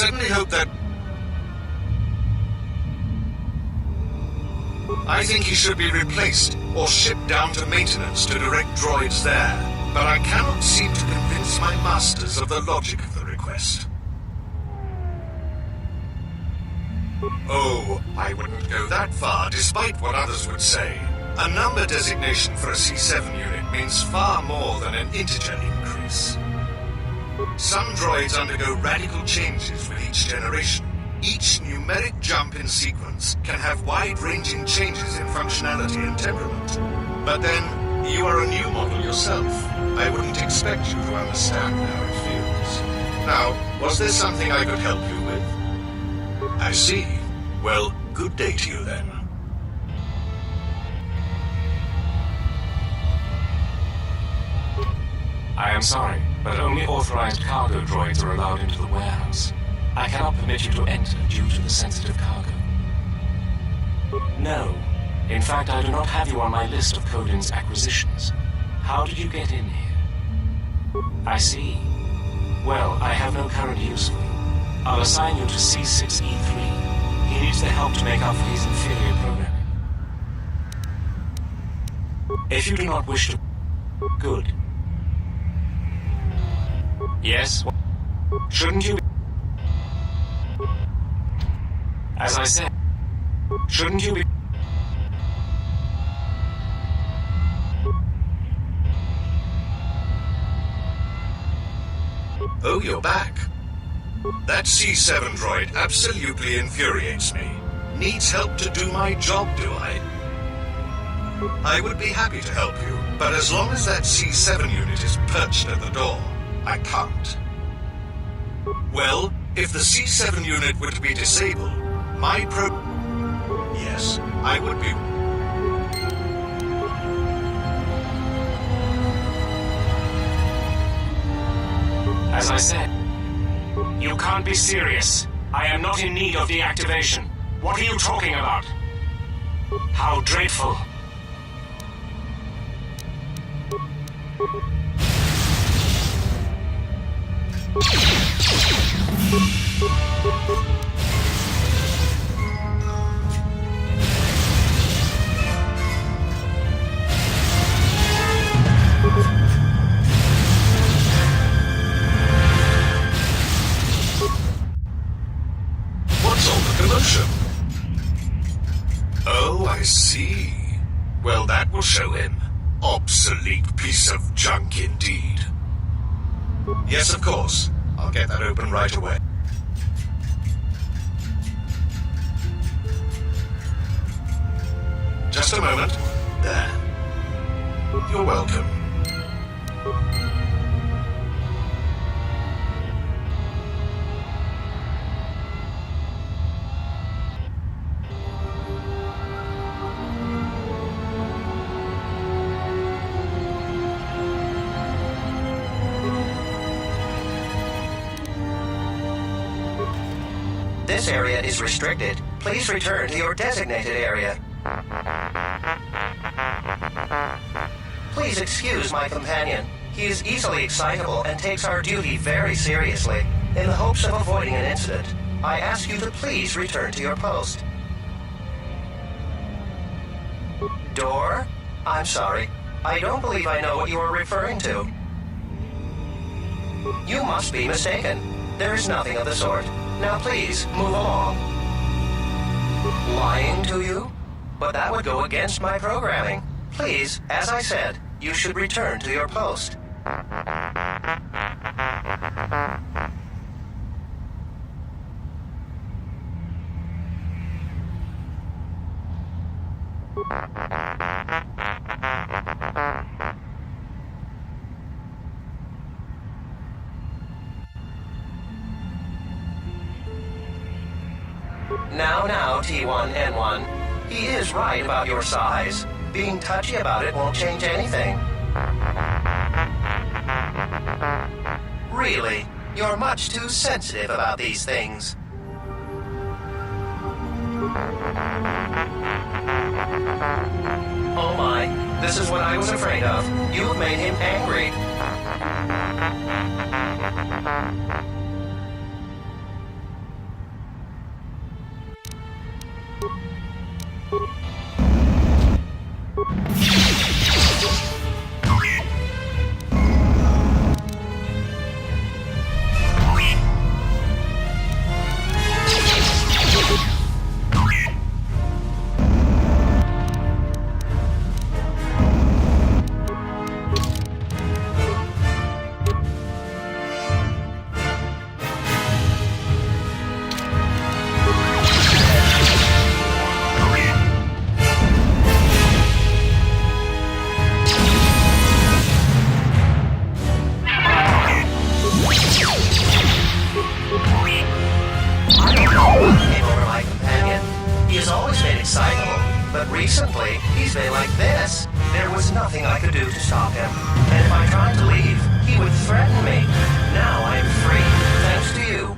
certainly hope that... I think he should be replaced, or shipped down to maintenance to direct droids there. But I cannot seem to convince my masters of the logic of the request. Oh, I wouldn't go that far, despite what others would say. A number designation for a C7 unit means far more than an integer increase. Some droids undergo radical changes with each generation. Each numeric jump in sequence can have wide-ranging changes in functionality and temperament. But then, you are a new model yourself. I wouldn't expect you to understand how it feels. Now, was there something I could help you with? I see. Well, good day to you then. I am sorry, but only authorized cargo droids are allowed into the warehouse. I cannot permit you to enter due to the sensitive cargo. No. In fact, I do not have you on my list of Codin's acquisitions. How did you get in here? I see. Well, I have no current use for you. I'll assign you to C6E3. He needs the help to make up for his inferior programming. If you do not wish to... Good. Yes? Shouldn't you... As I said, shouldn't you be... Oh, you're back. That C7 droid absolutely infuriates me. Needs help to do my job, do I? I would be happy to help you, but as long as that C7 unit is perched at the door, I can't. Well, if the C7 unit were to be disabled, my Yes, I would be... As I said, you can't be serious. I am not in need of deactivation. What are you talking about? How dreadful. What's all the commotion? Oh, I see. Well, that will show him. Obsolete piece of junk indeed. Yes, of course. I'll get that open right away. Just a moment. There. You're welcome. This area is restricted. Please return to your designated area. Please excuse my companion. He is easily excitable and takes our duty very seriously. In the hopes of avoiding an incident, I ask you to please return to your post. Door? I'm sorry. I don't believe I know what you are referring to. You must be mistaken. There is nothing of the sort. Now please, move along. Lying to you? But that would go against my programming. Please, as I said, you should return to your post. Now, T1N1. He is right about your size. Being touchy about it won't change anything. Really, you're much too sensitive about these things. Oh my, this is what I was afraid of. You've made him angry. recently, he's been like this. There was nothing I could do to stop him. And if I tried to leave, he would threaten me. Now I am free, thanks to you.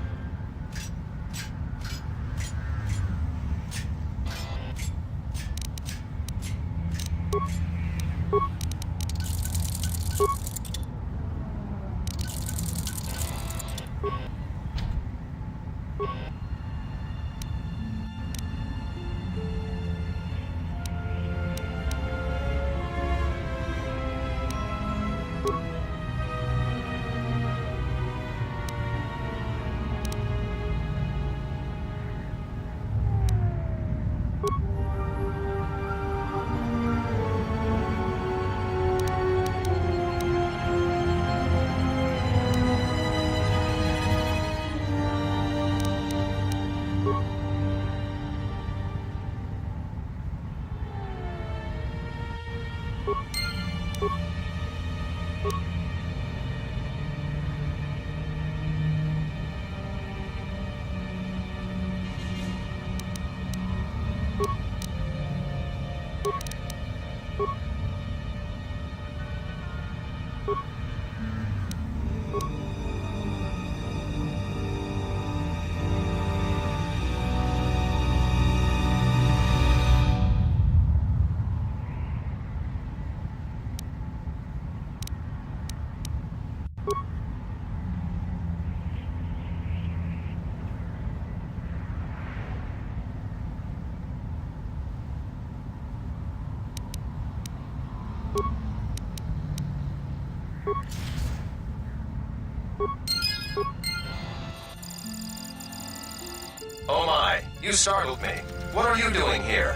Oh my, you startled me. What are you doing here?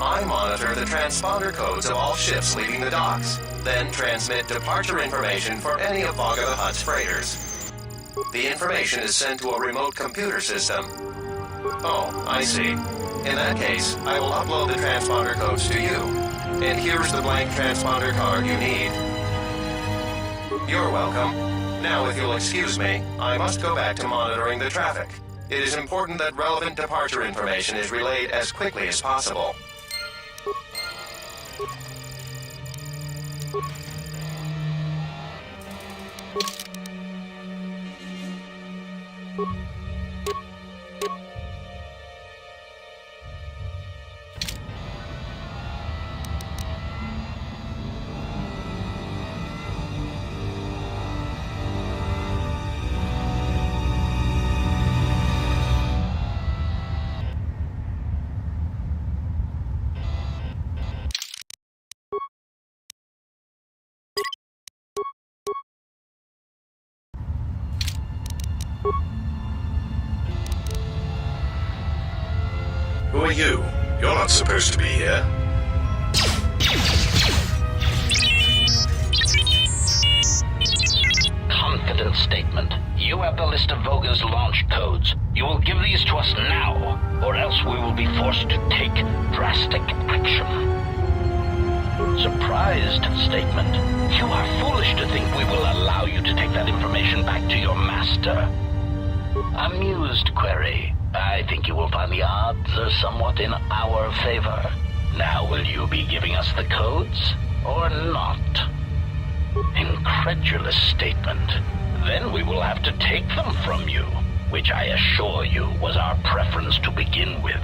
I monitor the transponder codes of all ships leaving the docks, then transmit departure information for any of Vaga the Hutt's freighters. The information is sent to a remote computer system. Oh, I see. In that case, I will upload the transponder codes to you. And here's the blank transponder card you need. You're welcome. Now, if you'll excuse me, I must go back to monitoring the traffic. It is important that relevant departure information is relayed as quickly as possible. Who are you? You're not supposed to be here. Confident statement. You have the list of Voga's launch codes. You will give these to us now, or else we will be forced to take drastic action. Surprised statement. You are foolish to think we will allow you to take that information back to your master. Amused query. I think you will find the odds are somewhat in our favor. Now will you be giving us the codes, or not? Incredulous statement. Then we will have to take them from you, which I assure you was our preference to begin with.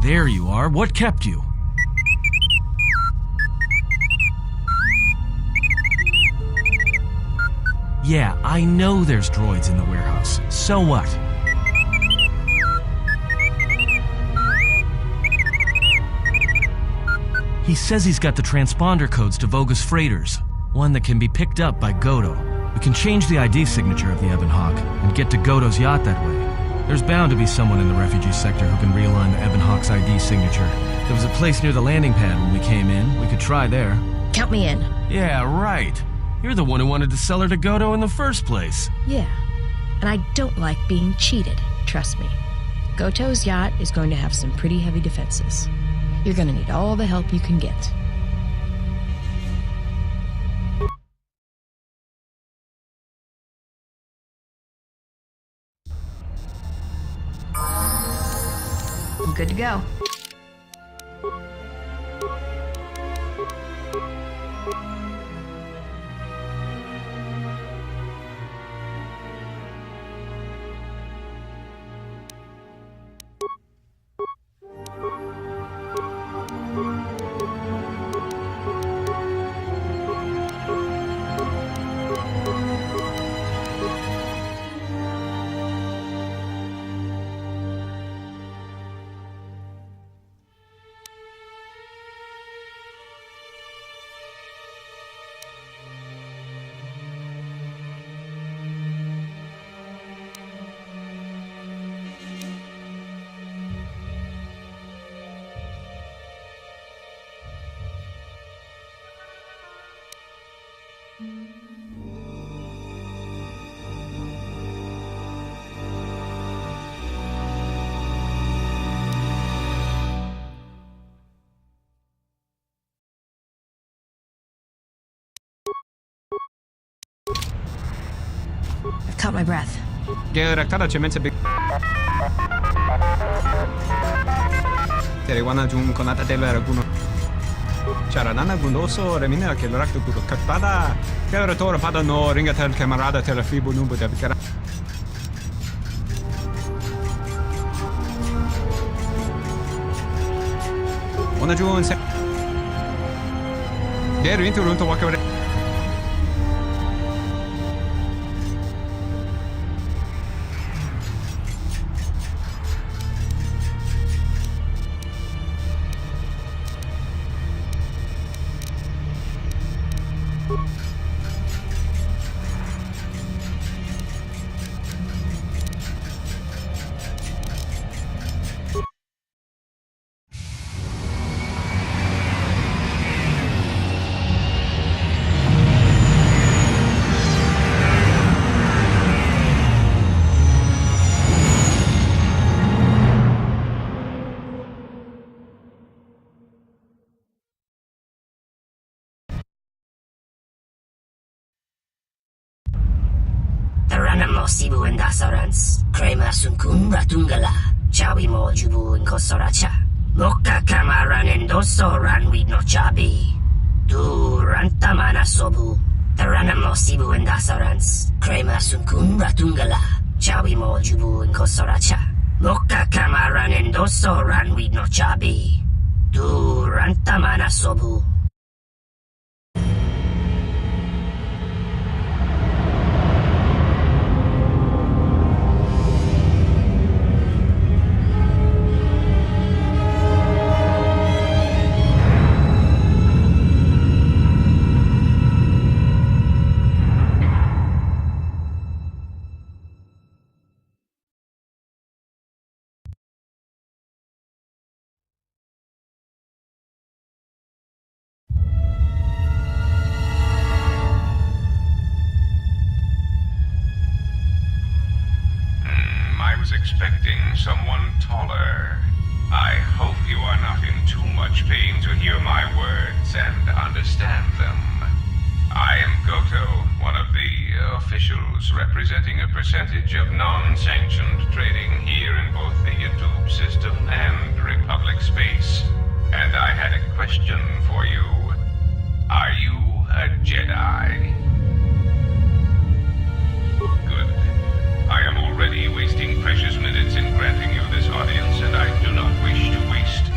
There you are. What kept you? Yeah, I know there's droids in the warehouse. So what? He says he's got the transponder codes to Voga's freighters, one that can be picked up by Goto. We can change the ID signature of the Ebon Hawk and get to Goto's yacht that way. There's bound to be someone in the refugee sector who can realign the Ebon Hawk's ID signature. There was a place near the landing pad when we came in. We could try there. Count me in. Yeah, right. You're the one who wanted to sell her to Goto in the first place. Yeah, and I don't like being cheated, trust me. Goto's yacht is going to have some pretty heavy defenses. You're going to need all the help you can get. I'm good to go. I've caught my breath. Che in realtà la cemenza è Teriwana jung konata tela raguno. Charanana gundoso remina che l'orakto puro kakpada. Che ora pada no ringatel camarada tela fibo nubo da bikara. Ona jung se. Der into runto wakare. Sibu and Dasarans, Krema Sunkun Ratungala, Chawi Mo Jubu and Kosoracha, Moka Kamaran and Dosoran with no Chabi, Du Rantamana Sobu, Taranamo Sibu and Dasarans, Krema Sunkun Ratungala, Chawi Mo Jubu and Kosoracha, Moka Kamaran and Dosoran with no Chabi, Du Rantamana Sobu. Expecting someone taller. I hope you are not in too much pain to hear my words and understand them. I am Goto, one of the officials representing a percentage of non-sanctioned trading here in both the YouTube system and Republic space. And I had a question for you. Are you a Jedi? Good. I am already wasting precious minutes in granting you this audience, and I do not wish to waste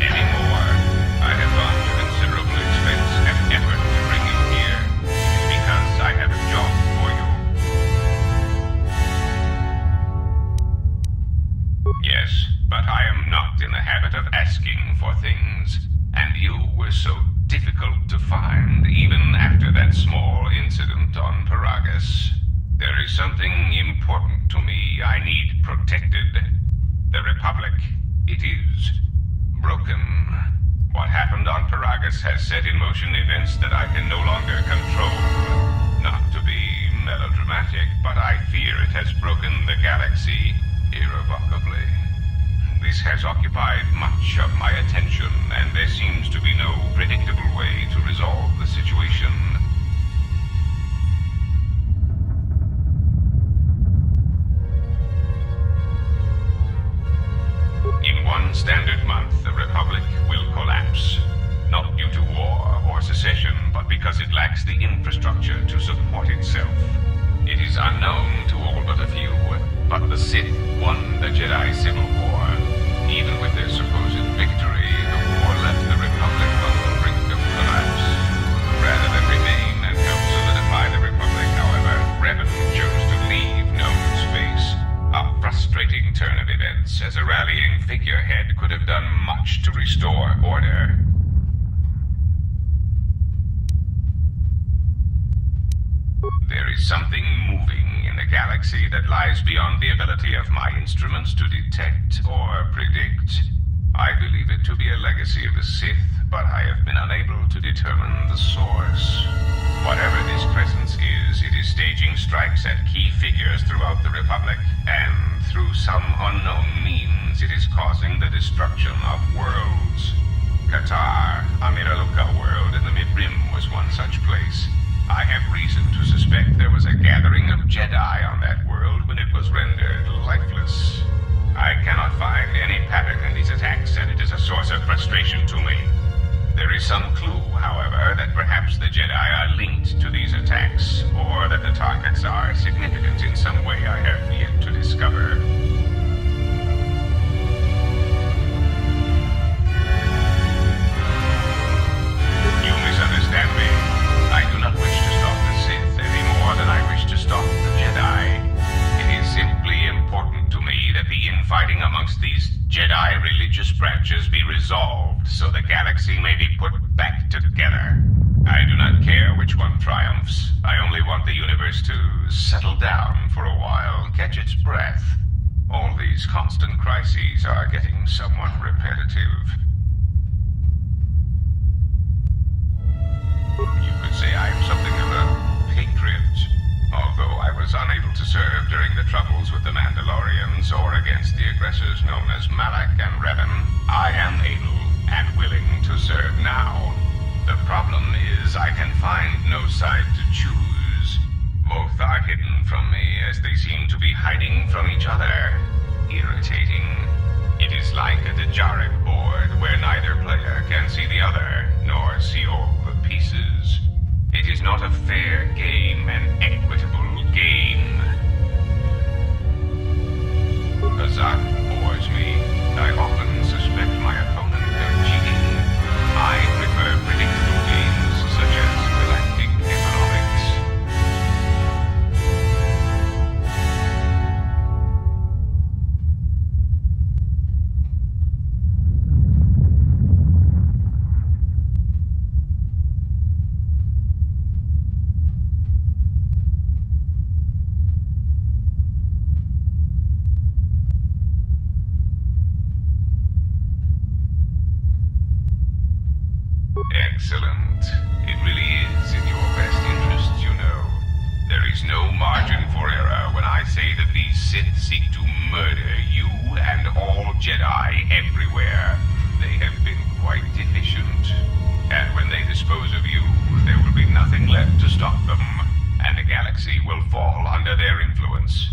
has set in motion events that I can no longer control. Not to be melodramatic, but I fear it has broken the galaxy irrevocably. This has occupied much of my attention, and there seems to be no predictable way to resolve the situation. In one standard month, the Republic will collapse. Not due to war or secession, but because it lacks the infrastructure to support itself. It is unknown to all but a few, but the Sith won the Jedi Civil War. Even with their supposed victory, the war left the Republic on the brink of collapse. Rather than remain and help solidify the Republic, however, Revan chose to leave known space. A frustrating turn of events, as a rallying figurehead could have done much to restore order. There is something moving in the galaxy that lies beyond the ability of my instruments to detect or predict. I believe it to be a legacy of the Sith, but I have been unable to determine the source. Whatever this presence is, it is staging strikes at key figures throughout the Republic, and through some unknown means, it is causing the destruction of worlds. Qatar, a Miraluka world in the Mid-Rim, was one such place. I have reason to suspect there was a gathering of Jedi on that world when it was rendered lifeless. I cannot find any pattern in these attacks, and it is a source of frustration to me. There is some clue, however, that perhaps the Jedi are linked to these attacks, or that the targets are significant in some way I have yet to discover. You misunderstand me. I do not wish to stop the Sith any more than I wish to stop the Jedi. It is simply important to me that the infighting amongst these Jedi religious branches be resolved so the galaxy may be put back together. I do not care which one triumphs. I only want the universe to settle down for a while, catch its breath. All these constant crises are getting somewhat repetitive. You could say I am something of a patriot. Although I was unable to serve during the troubles with the Mandalorians or against the aggressors known as Malak and Revan, I am able and willing to serve now. The problem is I can find no side to choose. Both are hidden from me as they seem to be hiding from each other. Irritating. It is like a Dejarik board where neither player can see the other, nor see all the pieces. It is not a fair game, an equitable game. Azak bores me. I often suspect my opponent of cheating. I prefer predictable games such as galactic economics. Excellent. It really is in your best interests, you know. There is no margin for error when I say that these Sith seek to murder you and all Jedi everywhere. They have been quite efficient. And when they dispose of you, there will be nothing left to stop them, and the galaxy will fall under their influence.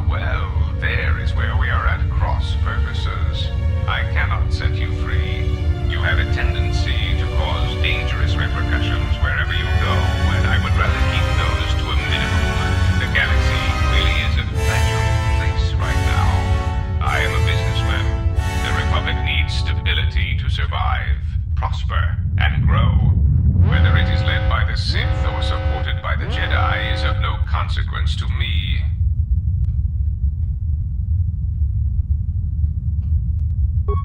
Well, there is where we are at cross purposes. I cannot set you free. You have a tendency to cause dangerous repercussions wherever you go, and I would rather keep those to a minimum. The galaxy really is a fragile place right now. I am a businessman. The Republic needs stability to survive, prosper, and grow. Whether it is led by the Sith or supported by the Jedi is of no consequence to me.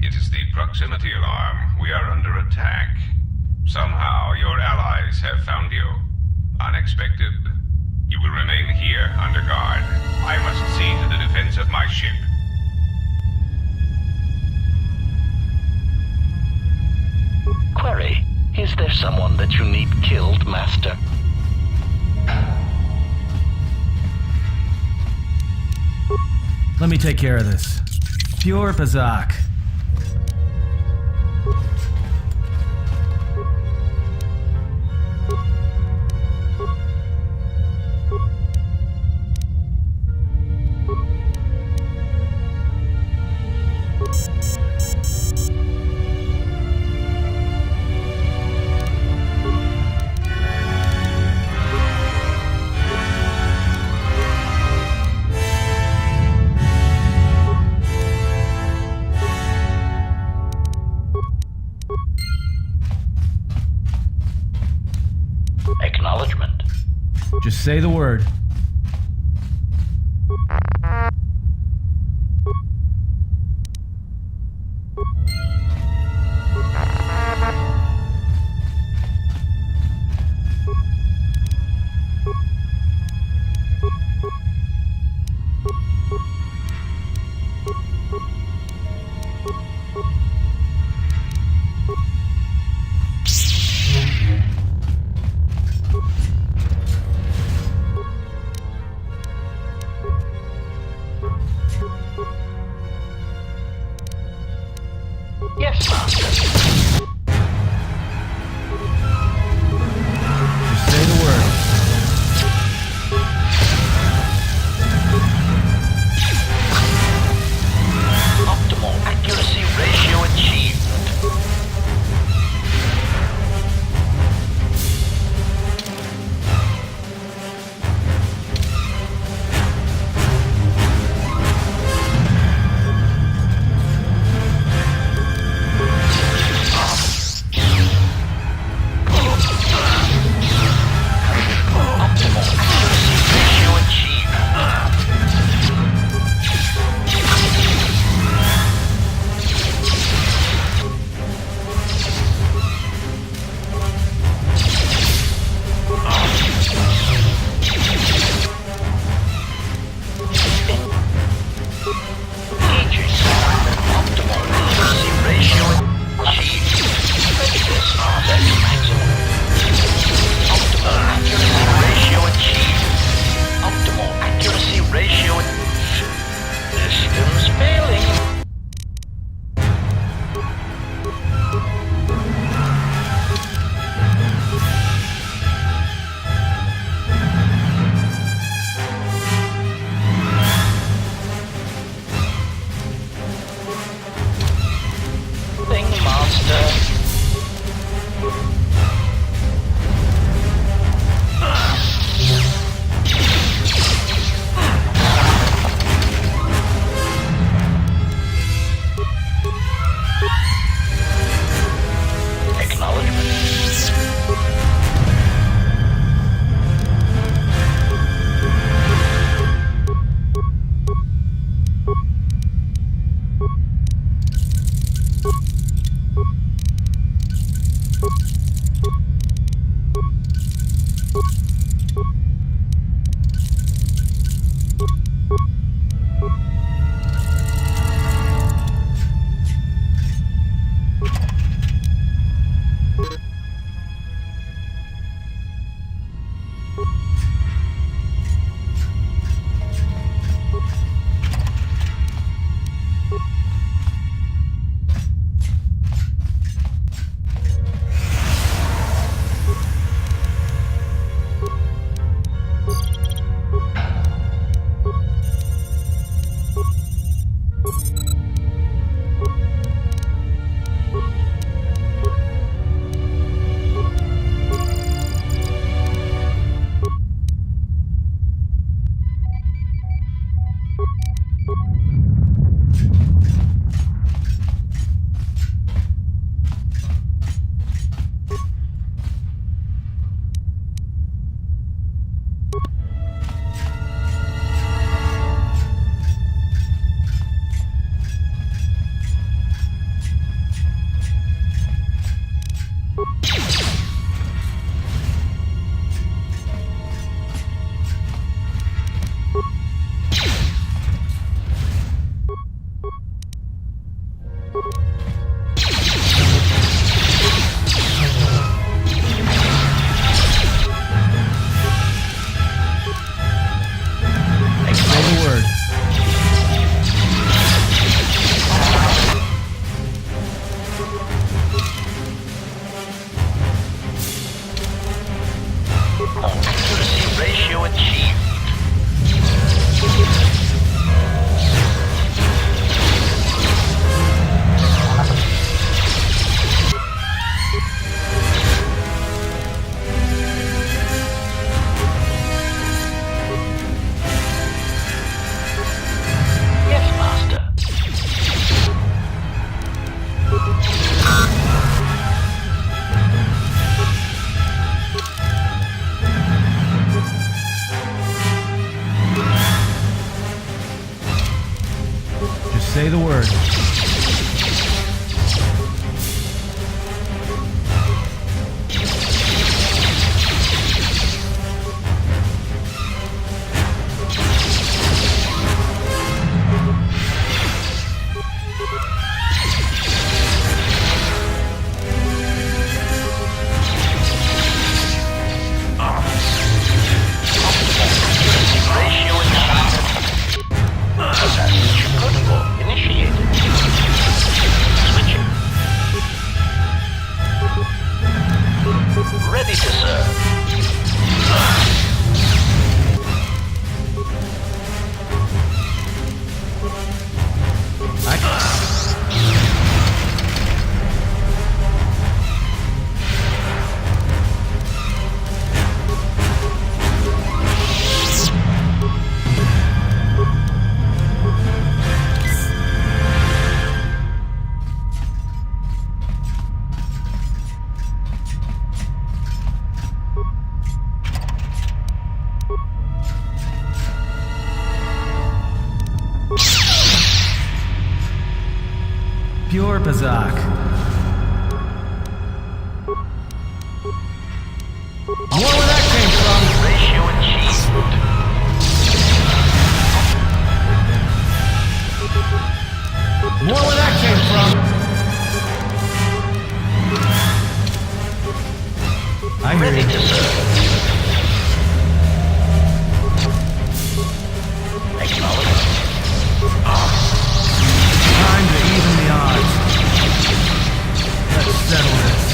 It is the proximity alarm. We are under attack. Somehow your allies have found you. Unexpected. You will remain here under guard. I must see to the defense of my ship. Query, is there someone that you need killed, Master? Let me take care of this. Pure Bazak. Acknowledgement. Just say the word. Say the word. Ready to serve. Pure Bazak. More where that came from. Ratio achieved. More where that came from. I hear Ready you. to serve. Acknowledged. Time to even the odds. Let's settle this.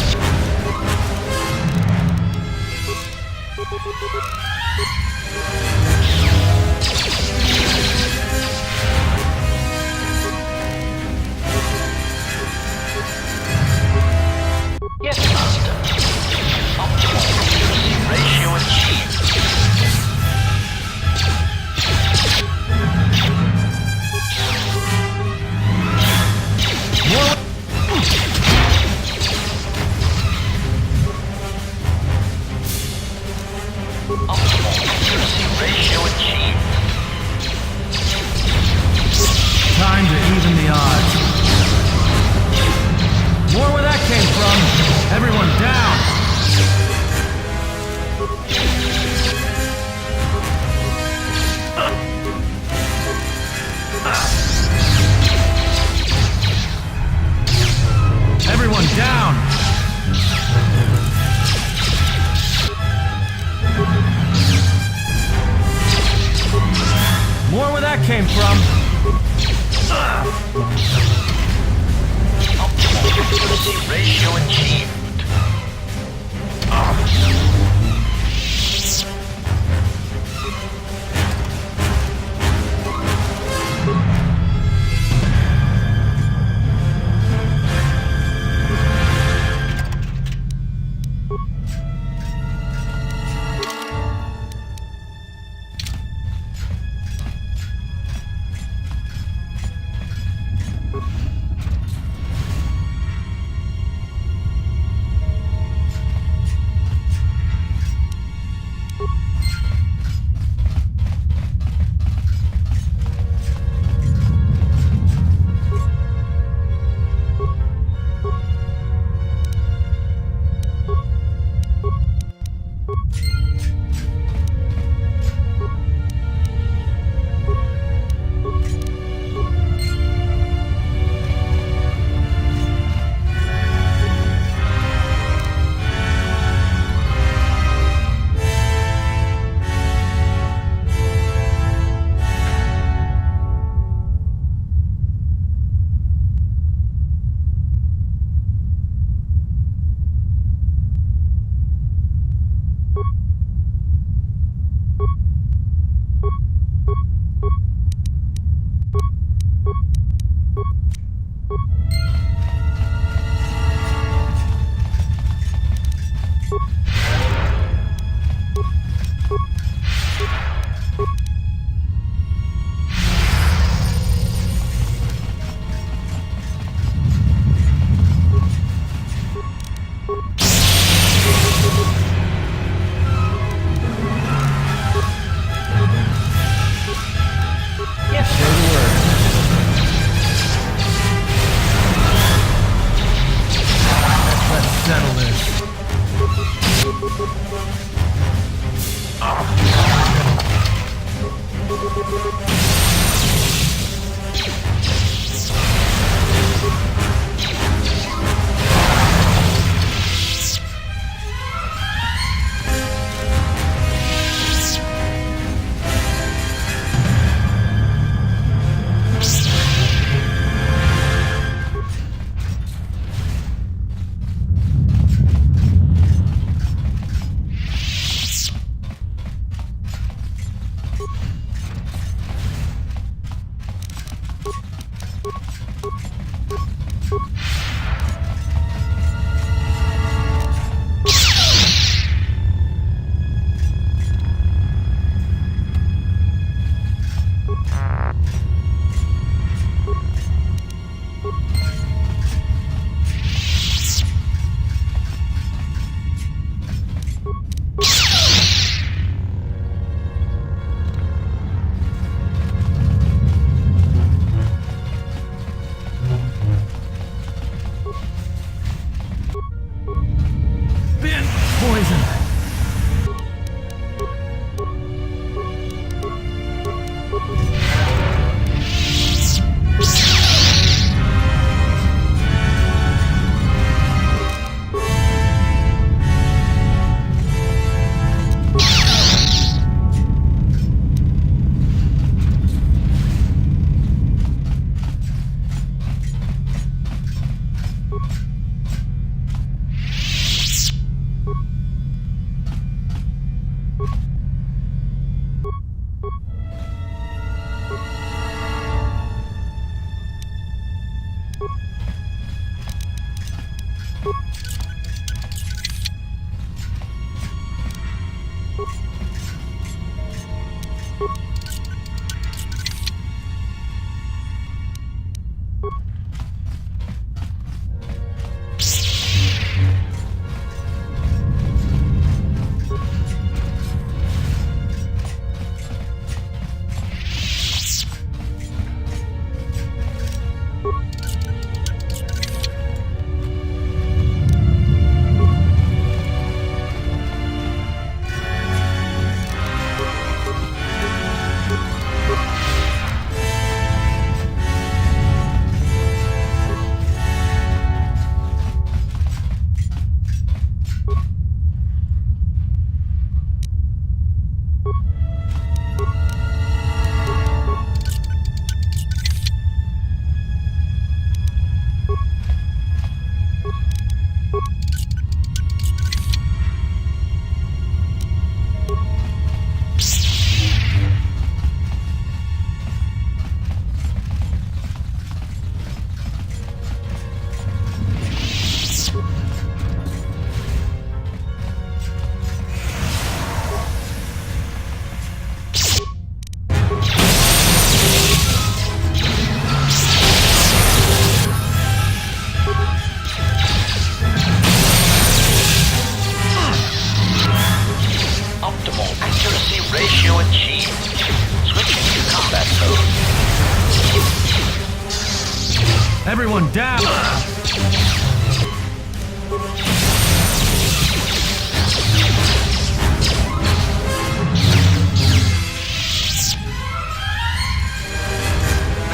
Everyone down!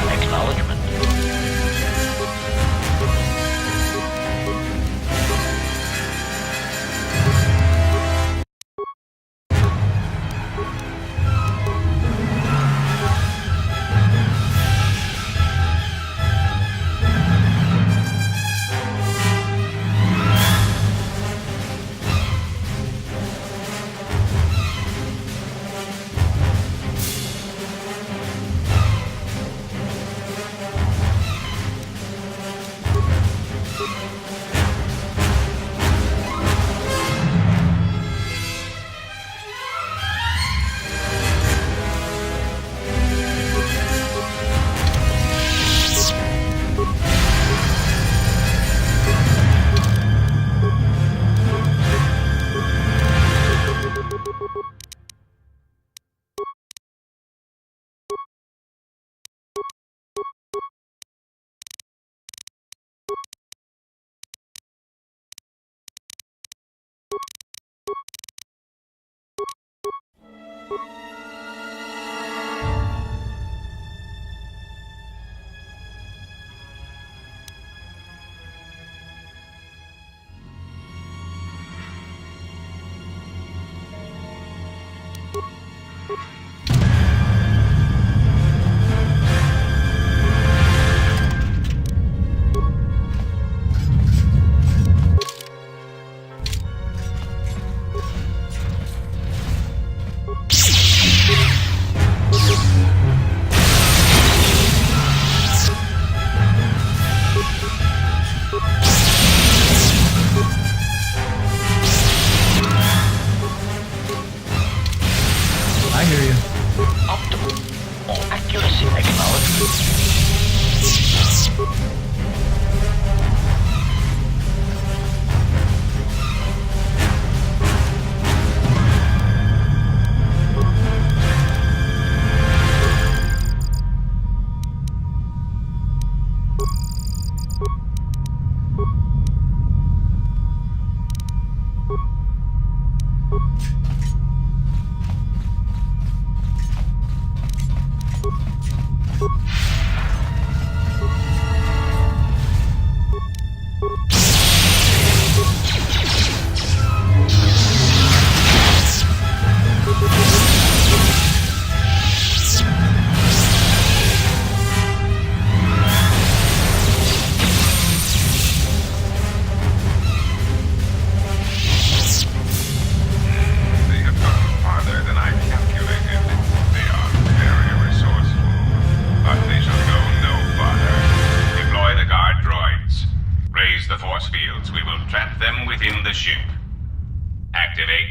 Acknowledgement.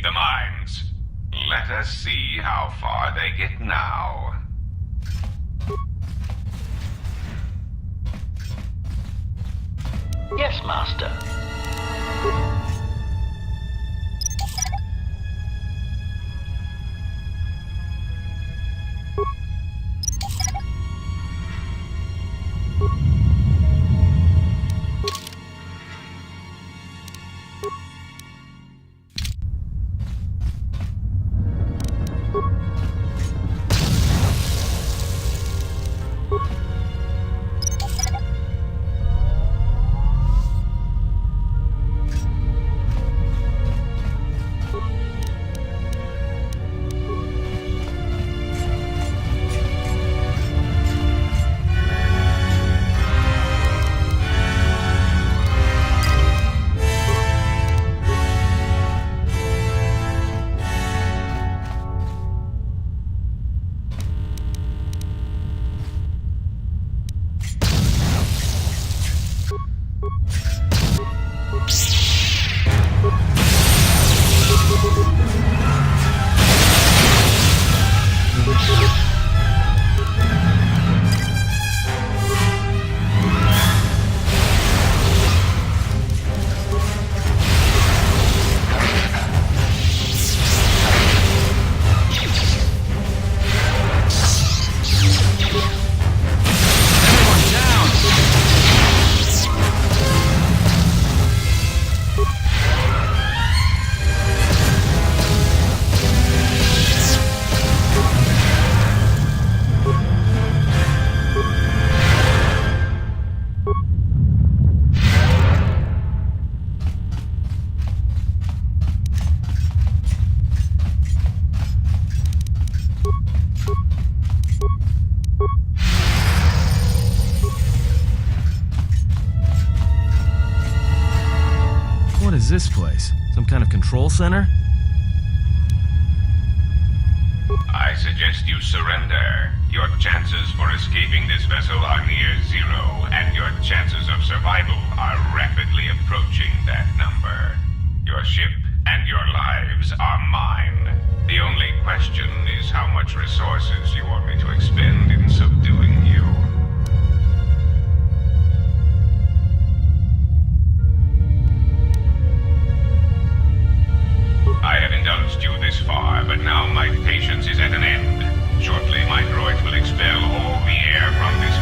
read the minds. Let us see how far they get now. Yes, Master. What is this place? Some kind of control center? I suggest you surrender. Your chances for escaping this vessel are near zero, and your chances of survival are rapidly approaching that number. Your ship and your lives are mine. The only question is how much resources you want me to expend in subduing you. I have indulged you this far, but now my patience is at an end. Shortly, my droids will expel all the air from this...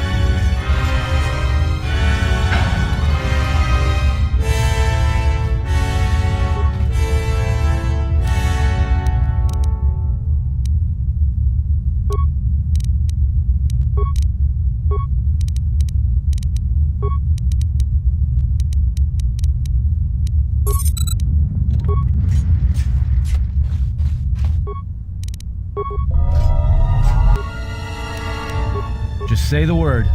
Just say the word.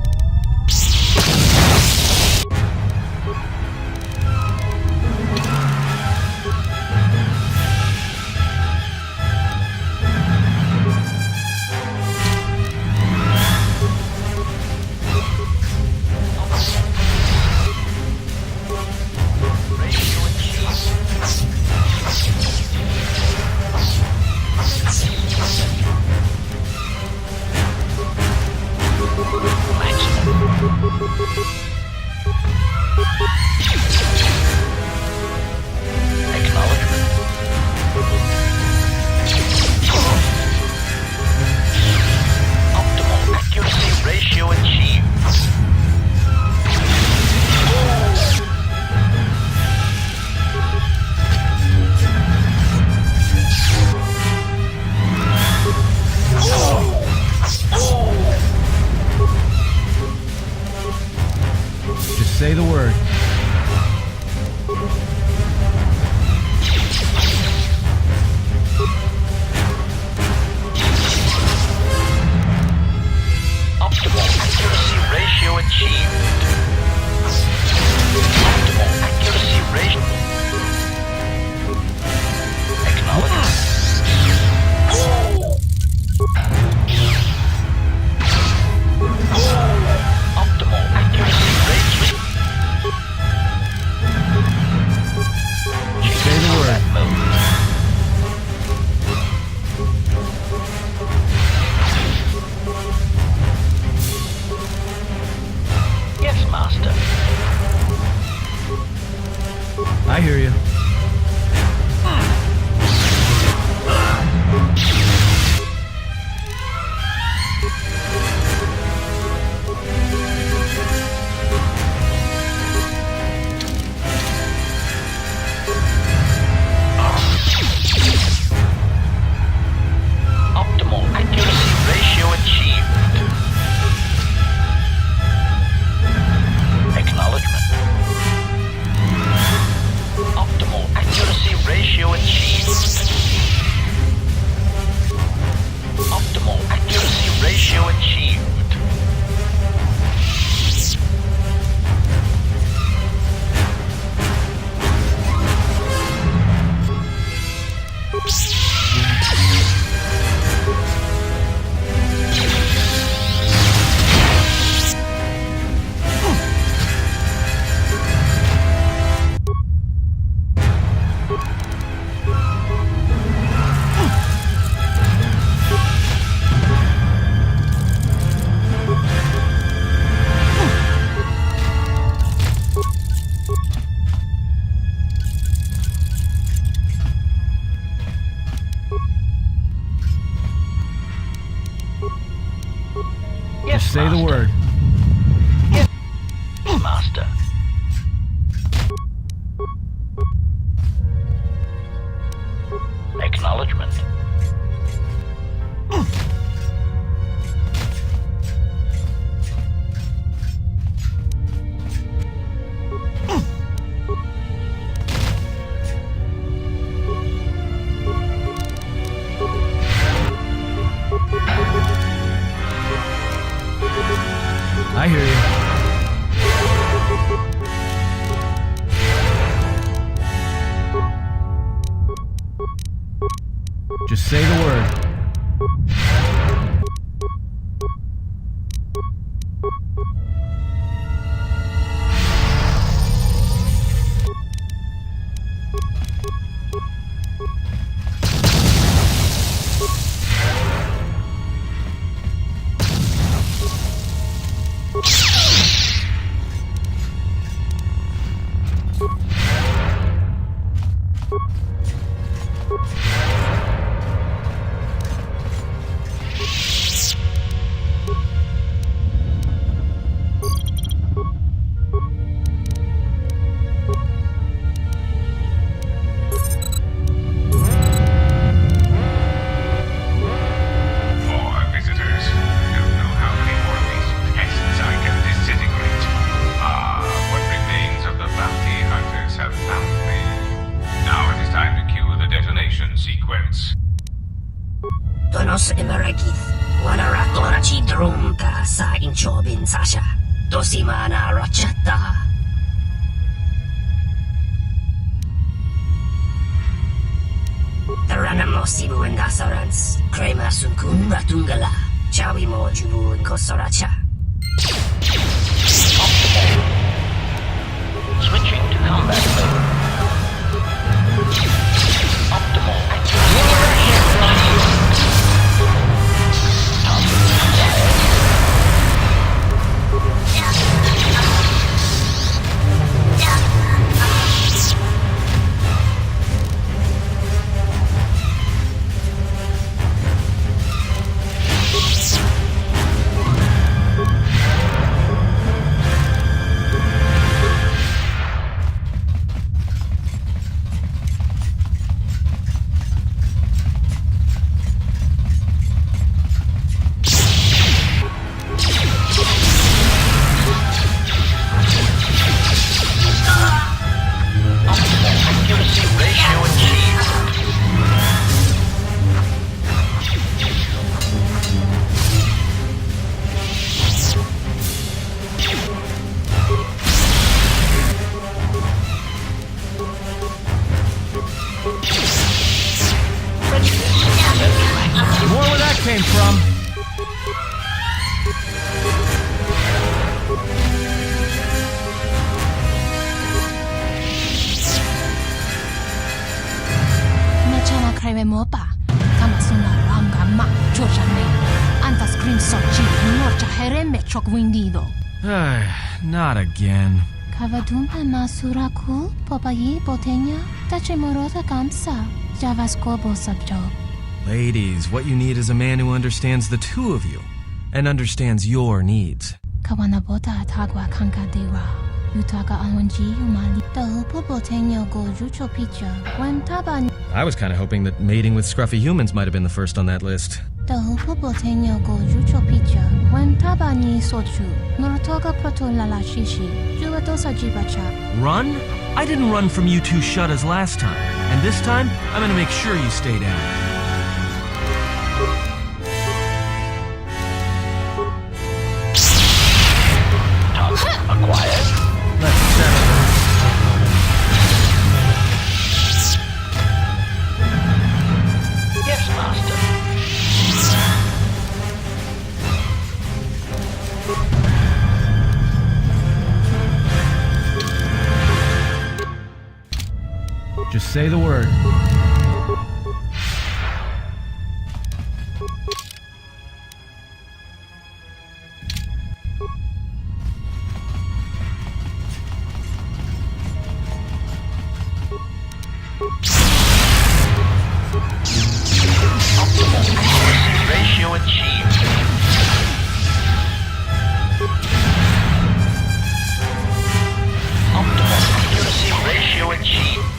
Say the word. Optimal accuracy ratio achieved. Optimal accuracy ratio. Acknowledged. Optimal accuracy ratio. Master. I hear you. Optimal accuracy ratio achieved. Acknowledgement. Optimal accuracy ratio achieved. Optimal accuracy ratio achieved. Just say the word. Yes, Master. Acknowledgement. I hear you. Just say the word. Donos emeragith, wanaratora ci drumta sa inchobin sasha, dosimana rachata. Taranamo sibu endasarans, crema sunkun ratungala, chawi mo jubu inkosoracha. Switching to combat mode. Optimal accuracy. More where that came from. Nachana creme mopa. Kamasuna ranga ma chojame. Anta scream sochi norcha hereme chok windido. Not again. Kavadumpa masuraku popayi botenya tachimorota kamsa javaskobo sabjo. Ladies, what you need is a man who understands the two of you and understands your needs. Kawanabota tagwa kankadewa. Utaka anwanji umali. Dahupo botenya go jucho picha. When taban. I was kind of hoping that mating with scruffy humans might have been the first on that list. Dahupo botenya go jucho picha. When tabani sochu. Norotoga proto lalashishi. Juwadosa jibacha. Run? I didn't run from you two shuttas last time. And this time, I'm gonna make sure you stay down. Acquired. Let's settle this. Yes, Master. Just say the word. Ratio achieved. Optimal accuracy ratio achieved.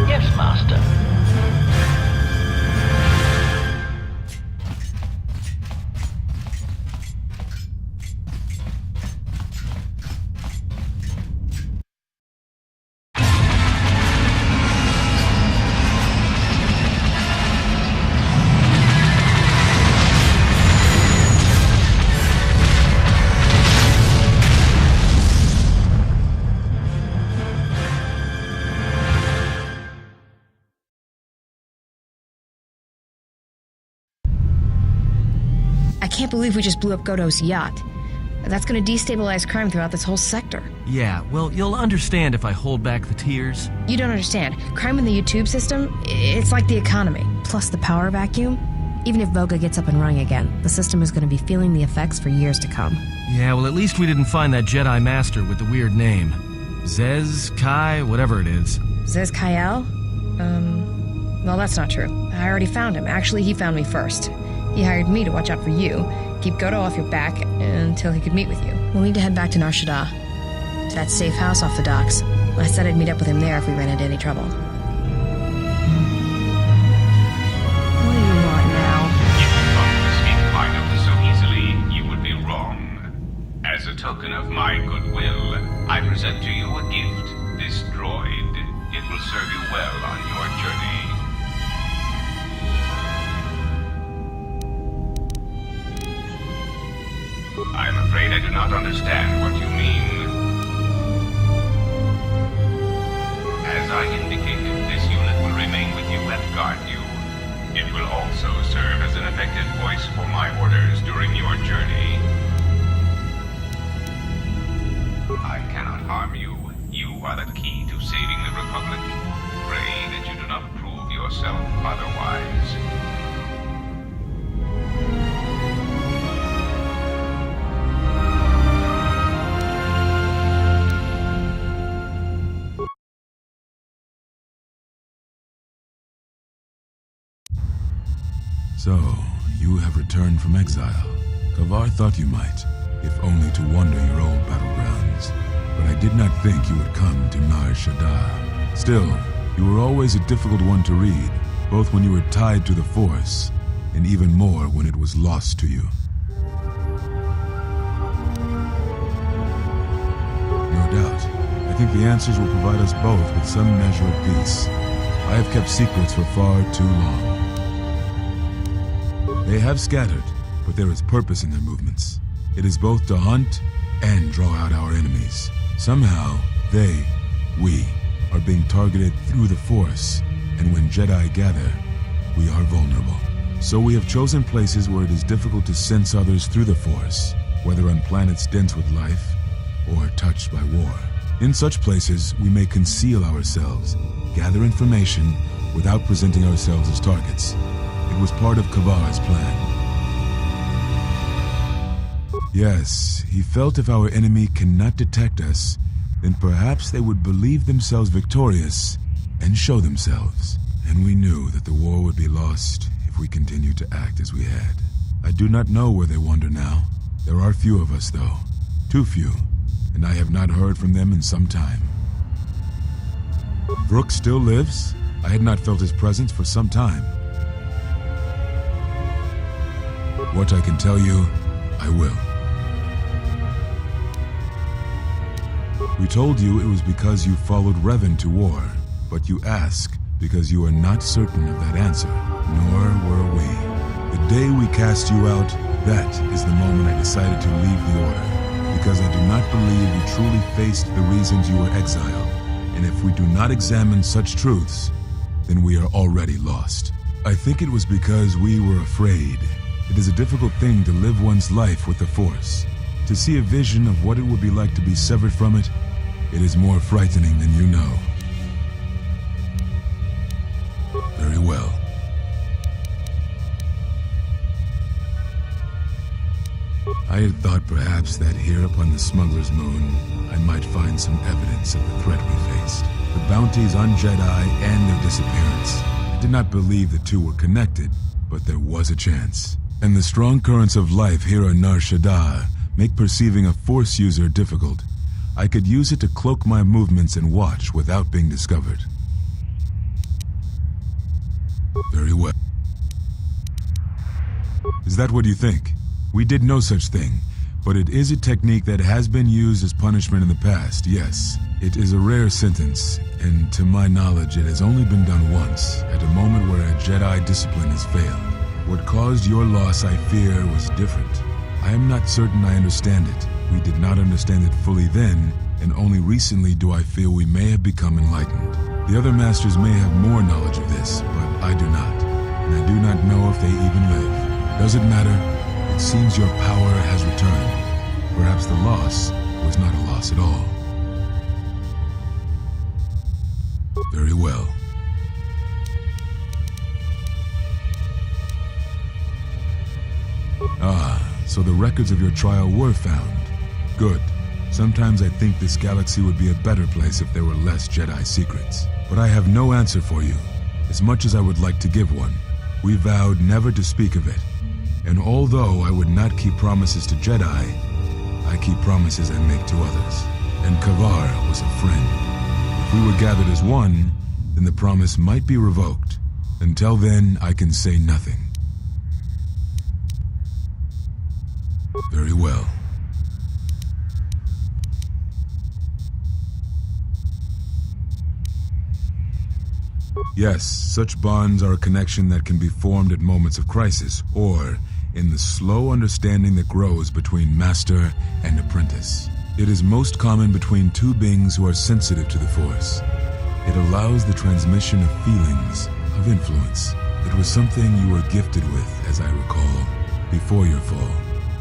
Yes, Master. I can't believe we just blew up Goto's yacht. That's gonna destabilize crime throughout this whole sector. Yeah, well, you'll understand if I hold back the tears. You don't understand. Crime in the YouTube system, it's like the economy. Plus the power vacuum. Even if Voga gets up and running again, the system is gonna be feeling the effects for years to come. Yeah, well, at least we didn't find that Jedi Master with the weird name. Zez, Kai, whatever it is. Zez Kyle? Well, that's not true. I already found him. Actually, he found me first. He hired me to watch out for you, keep Goto off your back until he could meet with you. We'll need to head back to Nar Shaddaa, to that safe house off the docks. I said I'd meet up with him there if we ran into any trouble. What do you want now? If you thought to escape my notice so easily, you would be wrong. As a token of my goodwill, I present to you a gift, this droid. It will serve you well on your journey. I'm afraid I do not understand what you mean. As I indicated, this unit will remain with you and guard you. It will also serve as an effective voice for my orders during your journey. I cannot harm you. You are the key to saving the Republic. Pray that you do not prove yourself otherwise. So, you have returned from exile. Kavar thought you might, if only to wander your old battlegrounds. But I did not think you would come to Nar Shaddaa. Still, you were always a difficult one to read, both when you were tied to the Force, and even more when it was lost to you. No doubt. I think the answers will provide us both with some measure of peace. I have kept secrets for far too long. They have scattered, but there is purpose in their movements. It is both to hunt and draw out our enemies. Somehow, we, are being targeted through the Force, and when Jedi gather, we are vulnerable. So we have chosen places where it is difficult to sense others through the Force, whether on planets dense with life or touched by war. In such places, we may conceal ourselves, gather information without presenting ourselves as targets. It was part of Kavar's plan. Yes, he felt if our enemy cannot detect us, then perhaps they would believe themselves victorious and show themselves. And we knew that the war would be lost if we continued to act as we had. I do not know where they wander now. There are few of us, though. Too few, and I have not heard from them in some time. Vrook still lives. I had not felt his presence for some time. What I can tell you, I will. We told you it was because you followed Revan to war, but you ask because you are not certain of that answer, nor were we. The day we cast you out, that is the moment I decided to leave the Order, because I do not believe you truly faced the reasons you were exiled, and if we do not examine such truths, then we are already lost. I think it was because we were afraid. It is a difficult thing to live one's life with the Force. To see a vision of what it would be like to be severed from it, it is more frightening than you know. Very well. I had thought perhaps that here upon the Smuggler's Moon, I might find some evidence of the threat we faced. The bounties on Jedi and their disappearance. I did not believe the two were connected, but there was a chance. And the strong currents of life here on Nar Shaddaa make perceiving a Force user difficult. I could use it to cloak my movements and watch without being discovered. Very well. Is that what you think? We did no such thing, but it is a technique that has been used as punishment in the past, yes. It is a rare sentence, and to my knowledge it has only been done once, at a moment where a Jedi discipline has failed. What caused your loss, I fear, was different. I am not certain I understand it. We did not understand it fully then, and only recently do I feel we may have become enlightened. The other masters may have more knowledge of this, but I do not, and I do not know if they even live. Does it matter? It seems your power has returned. Perhaps the loss was not a loss at all. Very well. Ah, so the records of your trial were found. Good. Sometimes I think this galaxy would be a better place if there were less Jedi secrets. But I have no answer for you, as much as I would like to give one. We vowed never to speak of it. And although I would not keep promises to Jedi, I keep promises I make to others. And Kavar was a friend. If we were gathered as one, then the promise might be revoked. Until then, I can say nothing. Very well. Yes, such bonds are a connection that can be formed at moments of crisis, or in the slow understanding that grows between master and apprentice. It is most common between two beings who are sensitive to the Force. It allows the transmission of feelings, of influence. It was something you were gifted with, as I recall, before your fall.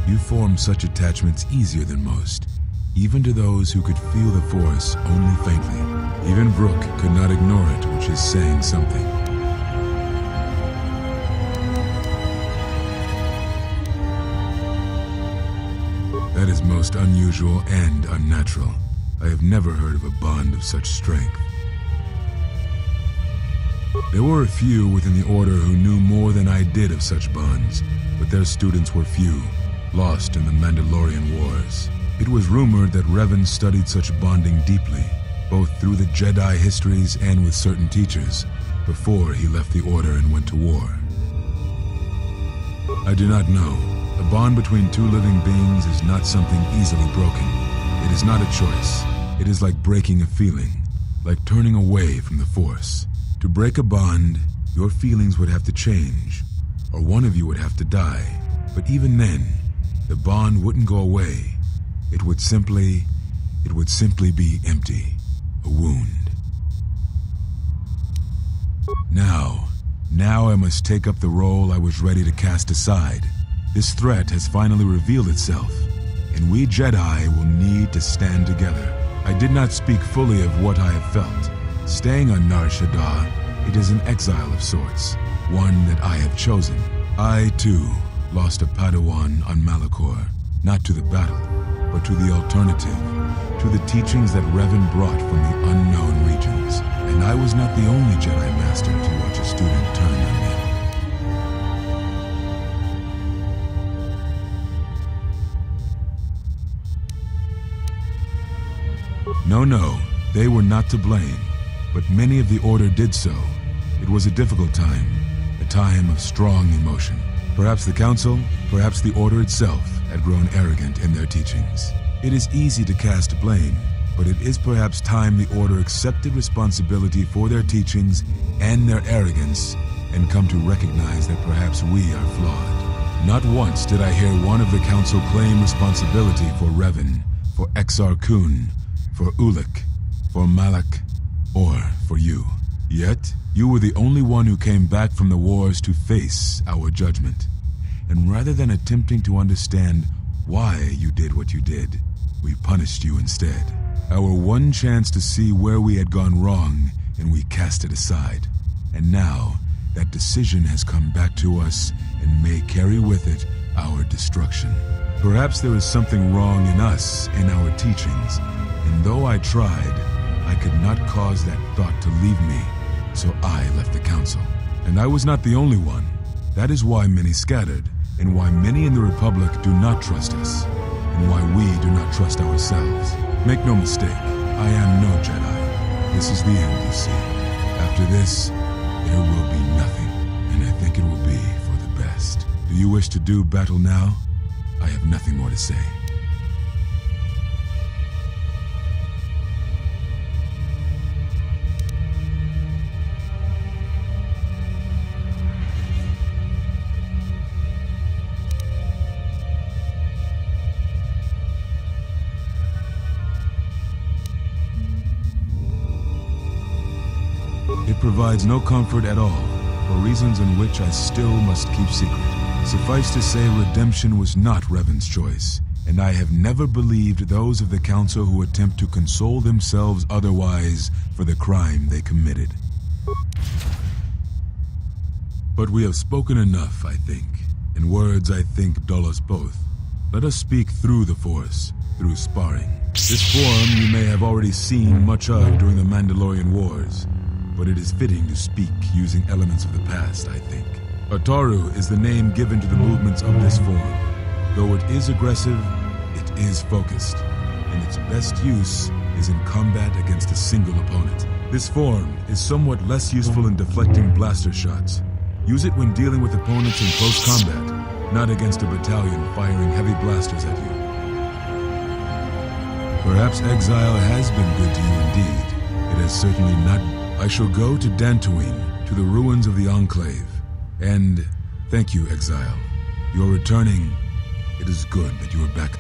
You formed such attachments easier than most, even to those who could feel the Force only faintly. Even Vrook could not ignore it, which is saying something. That is most unusual and unnatural. I have never heard of a bond of such strength. There were a few within the Order who knew more than I did of such bonds, but their students were few, lost in the Mandalorian Wars. It was rumored that Revan studied such bonding deeply, both through the Jedi histories and with certain teachers, before he left the Order and went to war. I do not know. A bond between two living beings is not something easily broken. It is not a choice. It is like breaking a feeling, like turning away from the Force. To break a bond, your feelings would have to change, or one of you would have to die. But even then, the bond wouldn't go away. It would simply be empty, a wound. Now I must take up the role I was ready to cast aside. This threat has finally revealed itself, and we Jedi will need to stand together. I did not speak fully of what I have felt. Staying on Nar Shaddaa, it is an exile of sorts, one that I have chosen. I, too, lost a Padawan on Malachor, not to the battle, but to the alternative, to the teachings that Revan brought from the unknown regions. And I was not the only Jedi Master to watch a student turn on me. No, they were not to blame, but many of the Order did so. It was a difficult time, a time of strong emotion. Perhaps the Council, perhaps the Order itself had grown arrogant in their teachings. It is easy to cast blame, but it is perhaps time the Order accepted responsibility for their teachings and their arrogance and come to recognize that perhaps we are flawed. Not once did I hear one of the Council claim responsibility for Revan, for Exar Kun, for Ulic, for Malak, or for you. Yet, you were the only one who came back from the wars to face our judgment. And rather than attempting to understand why you did what you did, we punished you instead. Our one chance to see where we had gone wrong, and we cast it aside. And now, that decision has come back to us and may carry with it our destruction. Perhaps there is something wrong in us and our teachings, and though I tried, I could not cause that thought to leave me, so I left the Council. And I was not the only one. That is why many scattered, and why many in the Republic do not trust us, and why we do not trust ourselves. Make no mistake, I am no Jedi. This is the end, you see. After this, there will be nothing, and I think it will be for the best. Do you wish to do battle now? I have nothing more to say. It provides no comfort at all, for reasons in which I still must keep secret. Suffice to say, redemption was not Revan's choice, and I have never believed those of the Council who attempt to console themselves otherwise for the crime they committed. But we have spoken enough, I think, and words, I think, dull us both. Let us speak through the Force, through sparring. This form you may have already seen much of during the Mandalorian Wars, but it is fitting to speak using elements of the past, I think. Ataru is the name given to the movements of this form. Though it is aggressive, it is focused, and its best use is in combat against a single opponent. This form is somewhat less useful in deflecting blaster shots. Use it when dealing with opponents in close combat, not against a battalion firing heavy blasters at you. Perhaps exile has been good to you indeed. It has certainly not. I shall go to Dantooine, to the ruins of the Enclave. And thank you, exile. You are returning. It is good that you are back.